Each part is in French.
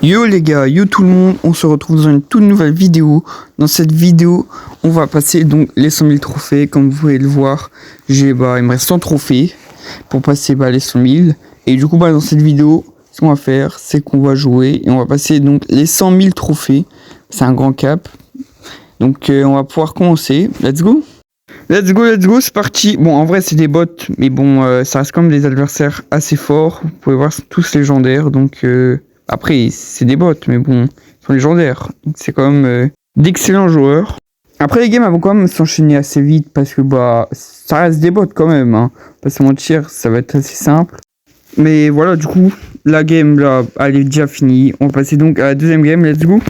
Yo les gars, yo tout le monde, on se retrouve dans une toute nouvelle vidéo. Dans cette vidéo, on va passer donc les 100 000 trophées. Comme vous pouvez le voir, il me reste 100 trophées pour passer les 100 000. Et du coup, dans cette vidéo, ce qu'on va faire, c'est qu'on va jouer et on va passer donc les 100 000 trophées. C'est un grand cap. Donc on va pouvoir commencer. Let's go. Let's go, c'est parti. Bon, en vrai, c'est des bots, mais bon, ça reste quand même des adversaires assez forts. Vous pouvez voir, c'est tous légendaires, donc... Après, c'est des bots, mais bon, ils sont légendaires. Donc c'est quand même d'excellents joueurs. Après, les games vont quand même s'enchaîner assez vite parce que ça reste des bots quand même. Hein. Pas se mentir, ça va être assez simple. Mais voilà, du coup, la game là, elle est déjà finie. On va passer donc à la deuxième game, let's go.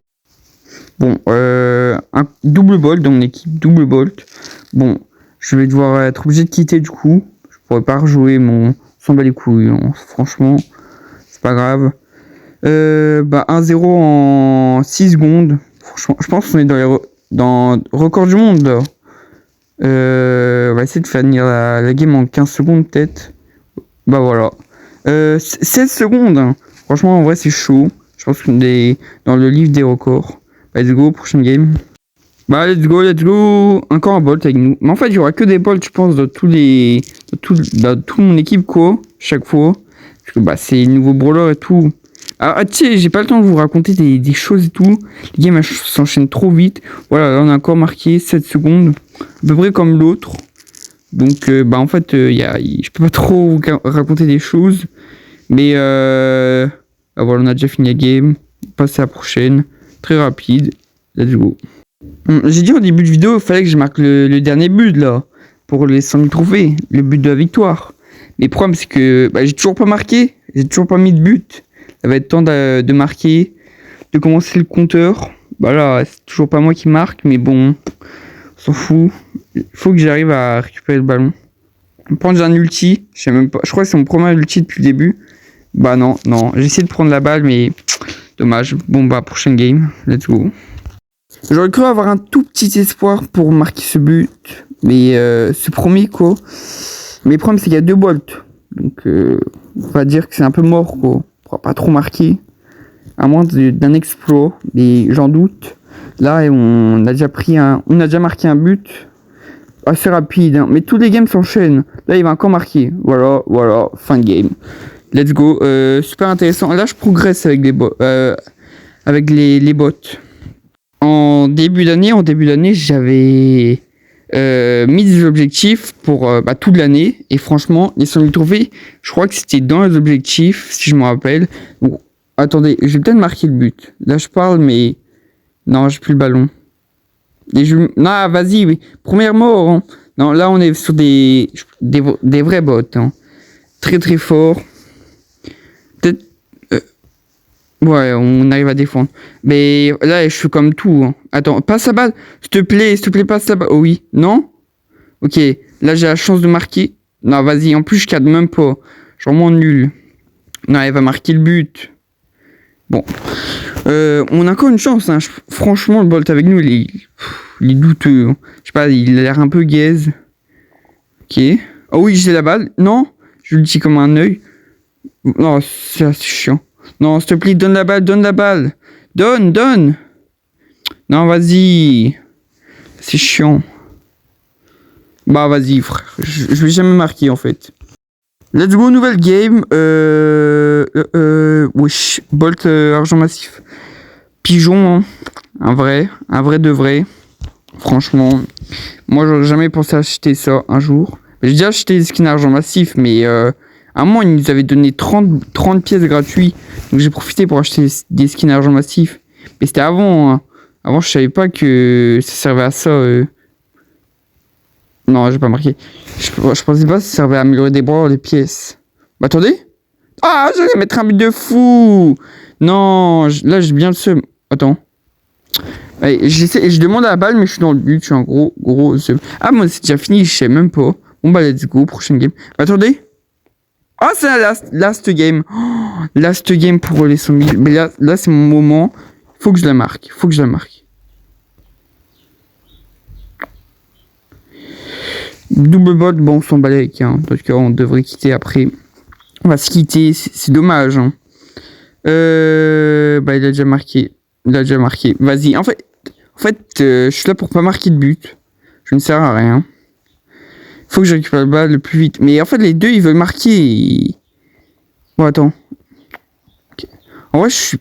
Bon, un double bolt dans mon équipe, double bolt. Bon, je vais devoir être obligé de quitter du coup. Je pourrais pas rejouer mon... s'en bat les couilles, hein. Franchement, c'est pas grave. 1-0 en 6 secondes. Franchement, je pense qu'on est dans le record du monde là. On va essayer de finir la game en 15 secondes peut-être. Voilà. 16 secondes. Hein. Franchement, en vrai, c'est chaud. Je pense qu'on est dans le livre des records. Let's go, prochaine game. Let's go. Encore un bolt avec nous. Mais en fait, il y aura que des bolts, je pense, dans toute mon équipe, quoi. Chaque fois. Parce que c'est nouveau brawler et tout. Ah, tu sais, j'ai pas le temps de vous raconter des choses et tout. Les games s'enchaînent trop vite. Voilà, là on a encore marqué 7 secondes. À peu près comme l'autre. Donc, en fait, je peux pas trop vous raconter des choses. Mais, voilà, on a déjà fini la game. Passer à la prochaine. Très rapide. Let's go. J'ai dit au début de vidéo, il fallait que je marque le dernier but, là. Pour les 100 000 trophées. Le but de la victoire. Mais le problème, c'est que j'ai toujours pas marqué. J'ai toujours pas mis de but. Ça va être temps de marquer, de commencer le compteur. Là, c'est toujours pas moi qui marque, mais bon, on s'en fout. Il faut que j'arrive à récupérer le ballon. Prendre un ulti, je sais même pas. Je crois que c'est mon premier ulti depuis le début. Non. J'ai essayé de prendre la balle, mais dommage. Bon, prochaine game. Let's go. J'aurais cru avoir un tout petit espoir pour marquer ce but. Mais ce premier, quoi. Mais le problème, c'est qu'il y a 2 bolts. Donc, on va dire que c'est un peu mort, quoi. Pas trop marqué, à moins d'un exploit, mais j'en doute. Là, on a déjà marqué un but assez rapide, hein. Mais tous les games s'enchaînent. Là, il va encore marquer. Voilà, fin de game. Let's go. Super intéressant. Là, je progresse avec les bots. Les bots. En début d'année, j'avais mis des objectifs pour toute l'année. Et franchement, les 100 000 trophées, je crois que c'était dans les objectifs, si je me rappelle. Bon, attendez, je vais peut-être marquer le but. Là, je parle, mais... Non, j'ai plus le ballon. Non, vas-y, oui. Première mort. Hein. Non, là, on est sur des vrais bots. Hein. Très, très fort. Peut-être... Ouais, on arrive à défendre. Mais là, je suis comme tout. Hein. Attends, passe la balle. S'il te plaît, passe la balle. Oh oui, non? Ok, là, j'ai la chance de marquer. Non, vas-y, en plus, je cadre même pas. Je suis vraiment nul. Non, elle va marquer le but. Bon. On a encore une chance. Hein. Franchement, le Bolt avec nous, il est douteux. Hein. Je sais pas, il a l'air un peu gaze. Ok. Oh oui, j'ai la balle. Non, je le dis comme un œil. Non, c'est assez chiant. Non, s'il te plaît, donne la balle. Donne. Non, vas-y. C'est chiant. Vas-y, frère. Je vais jamais marquer, en fait. Let's go, nouvelle game. Wesh. Bolt argent massif. Pigeon, hein. Un vrai de vrai. Franchement, moi, j'aurais jamais pensé acheter ça un jour. J'ai déjà acheté des skins argent massif, mais... à un moment, ils nous avaient donné 30 pièces gratuits. Donc j'ai profité pour acheter des skins argent massif. Mais c'était avant. Hein. Avant, je savais pas que ça servait à ça. Non, j'ai pas marqué. Je pensais pas que ça servait à améliorer des bras ou des pièces. Attendez. Ah, j'allais mettre un but de fou. Non, là, j'ai bien le seum. Attends. Allez, je demande à la balle, mais je suis dans le but. Je suis un gros seum. Ah, moi, c'est déjà fini. Je sais même pas. Bon, let's go. Prochaine game. Attendez. Ah, c'est la last game. Oh, last game pour les 100 000. Mais là c'est mon moment. Faut que je la marque. Double bot, bon, on s'en balèque. Hein. Parce qu'on devrait quitter après. On va se quitter. C'est dommage. Hein. Bah, il a déjà marqué. Il a déjà marqué. Vas-y. En fait, je suis là pour pas marquer de but. Je ne sers à rien. Faut que je récupère le bal le plus vite. Mais en fait, les deux, ils veulent marquer. Bon, attends. Okay. En vrai, je suis...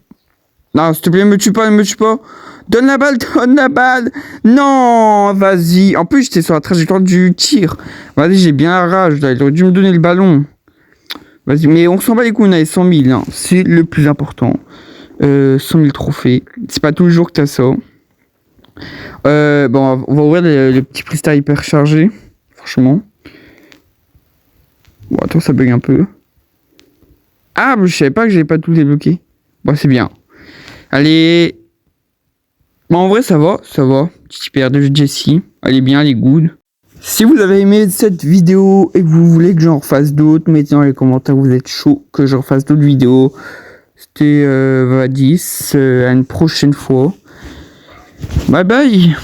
Non, s'il te plaît, me tue pas, me tue pas. Donne la balle, donne la balle. Non, vas-y. En plus, j'étais sur la trajectoire du tir. Vas-y, j'ai bien la rage. Là. Il aurait dû me donner le ballon. Vas-y, mais on s'en bat les couilles, on a les 100 000. Hein. C'est le plus important. 100 000 trophées. C'est pas tous les jours que t'as ça. Bon, on va ouvrir le petit freestyle hyper chargé. Franchement. Bon, attends, ça bug un peu. Ah, je savais pas que j'avais pas tout débloqué. Bon, c'est bien. Allez. Bon, en vrai, ça va. Petit hyper de Jessie. Elle est bien, elle est good. Si vous avez aimé cette vidéo et que vous voulez que j'en refasse d'autres, mettez dans les commentaires, vous êtes chaud que je refasse d'autres vidéos. C'était Vadis. À une prochaine fois. Bye bye.